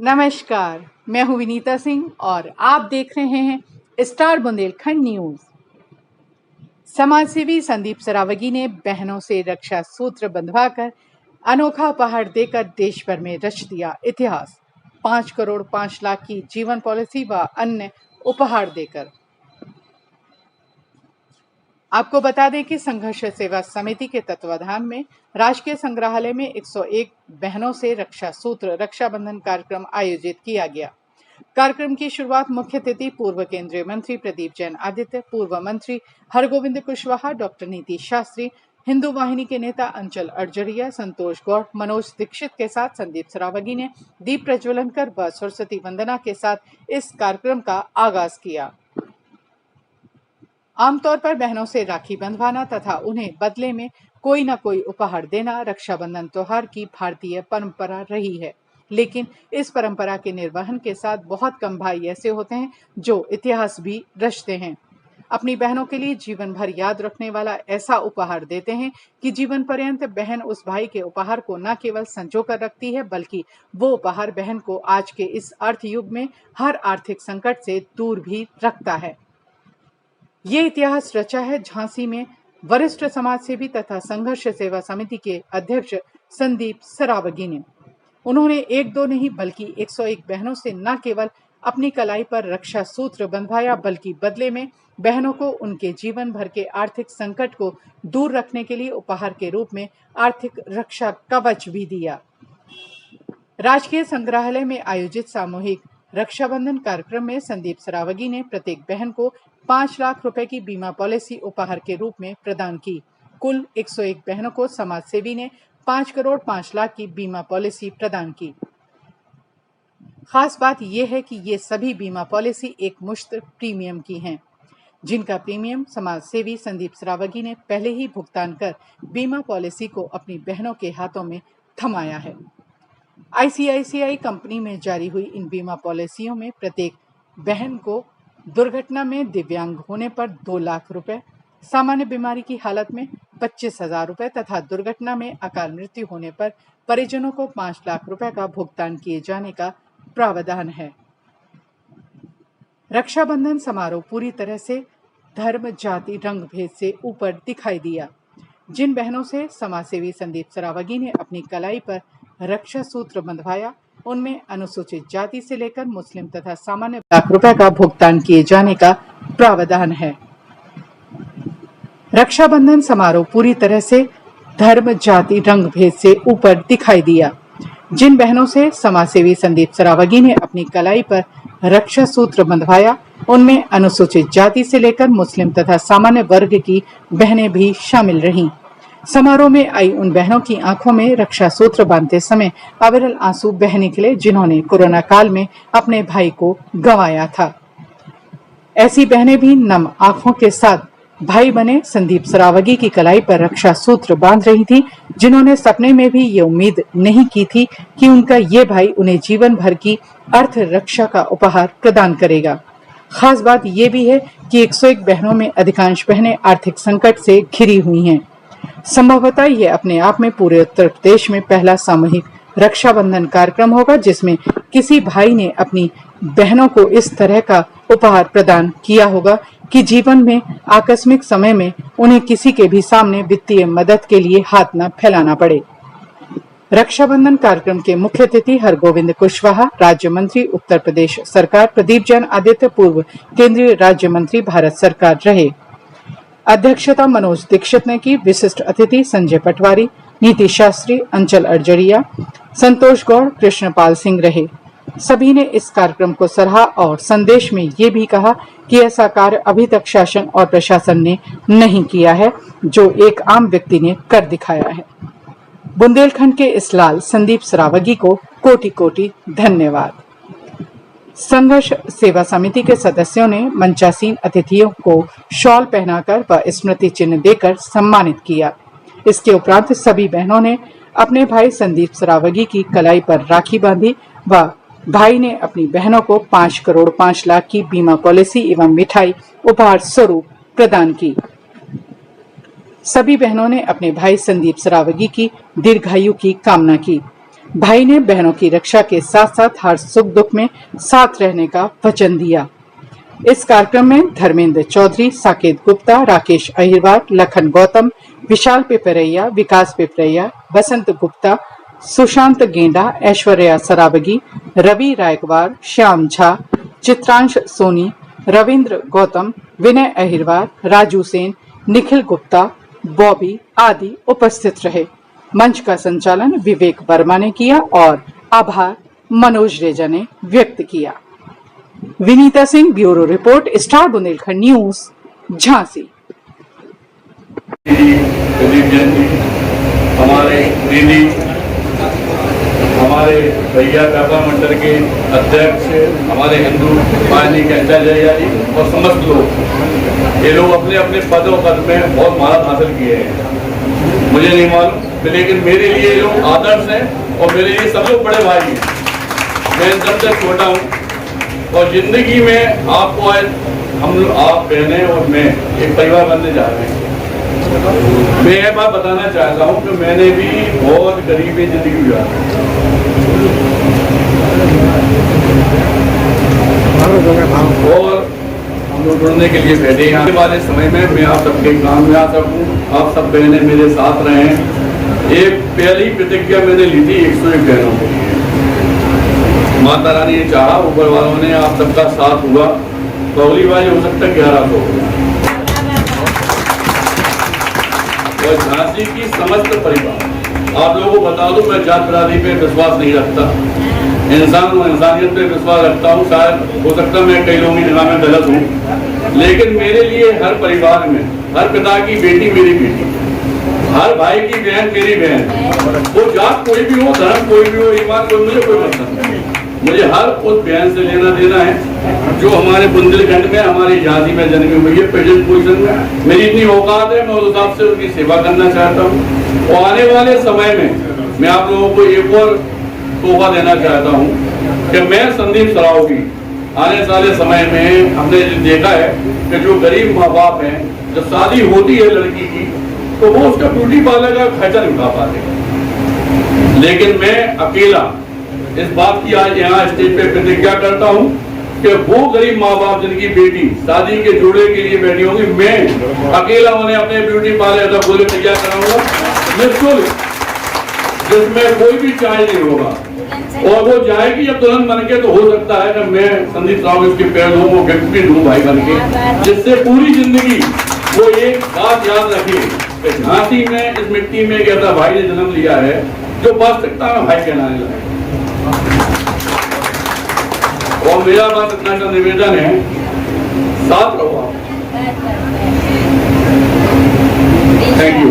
नमस्कार, मैं हूं विनीता सिंह और आप देख रहे हैं स्टार बुंदेलखंड न्यूज। समाजसेवी संदीप सरावगी ने बहनों से रक्षा सूत्र बंधवाकर अनोखा उपहार देकर देश भर में रच दिया इतिहास। 5 करोड़ 5 लाख की जीवन पॉलिसी व अन्य उपहार देकर। आपको बता दें कि संघर्ष सेवा समिति के तत्वाधान में राजकीय संग्रहालय में 101 बहनों से रक्षा सूत्र रक्षाबंधन कार्यक्रम आयोजित किया गया। कार्यक्रम की शुरुआत मुख्य अतिथि पूर्व केंद्रीय मंत्री प्रदीप जैन आदित्य, पूर्व मंत्री हरगोविंद कुशवाहा, डॉक्टर नीति शास्त्री, हिंदू वाहिनी के नेता अंचल अड़जड़िया, संतोष गौड़, मनोज दीक्षित के साथ संदीप सरावगी ने दीप प्रज्वलन कर व सरस्वती वंदना के साथ इस कार्यक्रम का आगाज किया। आमतौर पर बहनों से राखी बंधवाना तथा उन्हें बदले में कोई न कोई उपहार देना रक्षाबंधन त्योहार की भारतीय परंपरा रही है, लेकिन इस परंपरा के निर्वहन के साथ बहुत कम भाई ऐसे होते हैं जो इतिहास भी रचते हैं। अपनी बहनों के लिए जीवन भर याद रखने वाला ऐसा उपहार देते हैं कि जीवन पर्यंत बहन उस भाई के उपहार को न केवल संजो कर रखती है, बल्कि वो उपहार बहन को आज के इस अर्थ युग में हर आर्थिक संकट से दूर भी रखता है। ये इतिहास रचा है झांसी में वरिष्ठ समाजसेवी तथा संघर्ष सेवा समिति के अध्यक्ष संदीप सरावगी ने। उन्होंने एक दो नहीं बल्कि 101 बहनों से न केवल अपनी कलाई पर रक्षा सूत्र बंधवाया, बल्कि बदले में बहनों को उनके जीवन भर के आर्थिक संकट को दूर रखने के लिए उपहार के रूप में आर्थिक रक्षा कवच भी दिया। राजकीय संग्रहालय में आयोजित सामूहिक रक्षाबंधन कार्यक्रम में संदीप सरावगी ने प्रत्येक बहन को 5 लाख रुपए की बीमा पॉलिसी उपहार के रूप में प्रदान की। कुल 101 बहनों को समाजसेवी ने 5 करोड़ 5 लाख की बीमा पॉलिसी प्रदान की। खास बात यह है कि ये सभी बीमा पॉलिसी एक मुश्त प्रीमियम की हैं, जिनका प्रीमियम समाजसेवी संदीप सरावगी ने पहले ही भुगतान कर बीमा पॉलिसी को अपनी बहनों के हाथों में थमाया है। आईसीआईसीआई कंपनी में जारी हुई इन बीमा पॉलिसियों में प्रत्येक बहन को दुर्घटना में दिव्यांग होने पर 2 लाख रुपए, सामान्य बीमारी की हालत में 25,000 रुपए तथा दुर्घटना में अकाल मृत्यु होने पर परिजनों को 5 लाख रुपए का भुगतान किए जाने का प्रावधान है। रक्षाबंधन समारोह पूरी तरह से धर्म, जाति, रंग भेद से ऊपर दिखाई दिया। जिन बहनों से समाजसेवी संदीप सरावगी ने अपनी कलाई पर रक्षा सूत्र बंधवाया, उनमें अनुसूचित जाति से लेकर मुस्लिम तथा सामान्य लाख रुपए का भुगतान किए जाने का प्रावधान है। रक्षाबंधन समारोह पूरी तरह से धर्म, जाति, रंग भेद से ऊपर दिखाई दिया। जिन बहनों से समाजसेवी संदीप सरावगी ने अपनी कलाई पर रक्षा सूत्र बंधवाया, उनमें अनुसूचित जाति से लेकर मुस्लिम तथा सामान्य वर्ग की बहनें भी शामिल रहीं। समारोह में आई उन बहनों की आंखों में रक्षा सूत्र बांधते समय अविरल आंसू बह निकले, जिन्होंने कोरोना काल में अपने भाई को गंवाया था। ऐसी बहनें भी नम आंखों के साथ भाई बने संदीप सरावगी की कलाई पर रक्षा सूत्र बांध रही थी, जिन्होंने सपने में भी ये उम्मीद नहीं की थी कि उनका ये भाई उन्हें जीवन भर की अर्थ रक्षा का उपहार प्रदान करेगा। खास बात यह भी है कि 101 बहनों में अधिकांश बहनें आर्थिक संकट से घिरी हुई हैं। संभवतः यह अपने आप में पूरे उत्तर प्रदेश में पहला सामूहिक रक्षाबंधन कार्यक्रम होगा, जिसमें किसी भाई ने अपनी बहनों को इस तरह का उपहार प्रदान किया होगा कि जीवन में आकस्मिक समय में उन्हें किसी के भी सामने वित्तीय मदद के लिए हाथ न फैलाना पड़े। रक्षाबंधन कार्यक्रम के मुख्य अतिथि हरगोविंद कुशवाहा, राज्य मंत्री उत्तर प्रदेश सरकार, प्रदीप जैन आदित्य, पूर्व केंद्रीय राज्य मंत्री भारत सरकार रहे। अध्यक्षता मनोज दीक्षित ने की। विशिष्ट अतिथि संजय पटवारी, नीति शास्त्री, अंचल अड़जड़िया, संतोष गौड़, कृष्णपाल सिंह रहे। सभी ने इस कार्यक्रम को सराहा और संदेश में ये भी कहा कि ऐसा कार्य अभी तक शासन और प्रशासन ने नहीं किया है, जो एक आम व्यक्ति ने कर दिखाया है। बुंदेलखंड के इस लाल संदीप सरावगी को कोटि कोटि धन्यवाद। संघर्ष सेवा समिति के सदस्यों ने मंचासीन अतिथियों को शॉल पहनाकर व स्मृति चिन्ह देकर सम्मानित किया। इसके उपरांत सभी बहनों ने अपने भाई संदीप सरावगी की कलाई पर राखी बांधी व भाई ने अपनी बहनों को 5 करोड़ 5 लाख की बीमा पॉलिसी एवं मिठाई उपहार स्वरूप प्रदान की। सभी बहनों ने अपने भाई संदीप सरावगी की दीर्घायु की कामना की। भाई ने बहनों की रक्षा के साथ साथ हर सुख दुख में साथ रहने का वचन दिया। इस कार्यक्रम में धर्मेंद्र चौधरी, साकेत गुप्ता, राकेश अहिरवार, लखन गौतम, विशाल पिपरैया, विकास पिपरैया, बसंत गुप्ता, सुशांत गेंडा, ऐश्वर्या सरावगी, रवि रायकवार, श्याम झा, चित्रांश सोनी, रविंद्र गौतम, विनय अहिरवार, राजू सेन, निखिल गुप्ता, बॉबी आदि उपस्थित रहे। मंच का संचालन विवेक वर्मा ने किया और आभार मनोज रेजा ने व्यक्त किया। Vinita Singh, bureau report, star Bundelkhand news, Jhansi. हमारे दीदी, हमारे भैया व्यापार मंडल के अध्यक्ष, हमारे हिंदू वाहिनी के आचार्य जी और समस्त लोग, ये लोग अपने अपने पद और पद में बहुत महारत हासिल किए हैं। मुझे नहीं मालूम, लेकिन मेरे लिए ये लोग आदर्श हैं और मेरे लिए सब लोग बड़े भाई हैं। मैं सबसे छोटा हूँ और जिंदगी में आपको आज हम लोग, आप बहनें और मैं एक परिवार बनने जा रहे हैं। मैं ये बात बताना चाहता हूँ कि मैंने भी बहुत गरीबी जिंदगी गुजारी और हम लोग जुड़ने के लिए बैठे हैं। आने वाले समय में मैं आप सबके काम में आ सकूँ, आप सब बहनें मेरे साथ रहें। एक पहली प्रतिज्ञा मैंने ली थी 101 बहनों के लिए। माता रानी ने चाहा, ऊपर वालों ने, आप सबका साथ हुआ तो अगली बार हो सकता है 1100 होगा। और झांसी की समस्त परिवार, आप लोगों को बता दूं, मैं जात बिरादरी पे विश्वास नहीं रखता, इंसान और इंसानियत पे विश्वास रखता हूँ। शायद हो सकता मैं कई लोगों की निगाह में गलत हूँ, लेकिन मेरे लिए हर परिवार में हर पिता की बेटी मेरी बेटी, हर भाई की बहन मेरी बहन। वो जात कोई भी हो, धर्म कोई भी हो, ईमान कोई, मुझे कोई मतलब नहीं। मुझे हर उस बहन से लेना देना है जो हमारे बुंदेलखंड में, हमारी झांसी में जन्मी हुई है। प्रेजेंट पोजीशन में मेरी इतनी औकात है, मैं उस हिसाब से उनकी सेवा करना चाहता हूँ। और आने वाले समय में मैं आप लोगों को एक और तोहफा देना चाहता हूँ कि मैं संदीप सरावगी आने वाले समय में, हमने देखा है कि जो गरीब माँ बाप हैं, जब शादी होती है लड़की की तो वो उसका ब्यूटी पार्लर का खर्चा नहीं उठा पाते, लेकिन मैं अकेला इस बात की आज यहाँ स्टेज पे प्रतिज्ञा करता हूँ कि वो गरीब माँ बाप जिनकी बेटी शादी के जोड़े के लिए बैठी होगी, मैं अकेला उन्हें अपने ब्यूटी पार्लर का बोले तैयार कराऊंगा बिल्कुल, जिसमें कोई भी चार्ज नहीं होगा। और वो जाएगी जब दुल्हन बन के, तो हो सकता है कि मैं संदीप राव इसके पैर दूँ, वो गिफ्ट भी दूँ भाई बन के, जिससे पूरी जिंदगी वो एक बात याद रखिए, झांसी में इस मिट्टी में एक ऐसा भाई ने जन्म लिया है जो वास्तविकता में भाई कहलाने लगा। और मेरा बात इतना का निवेदन है, साथ रहो आप। Thank you.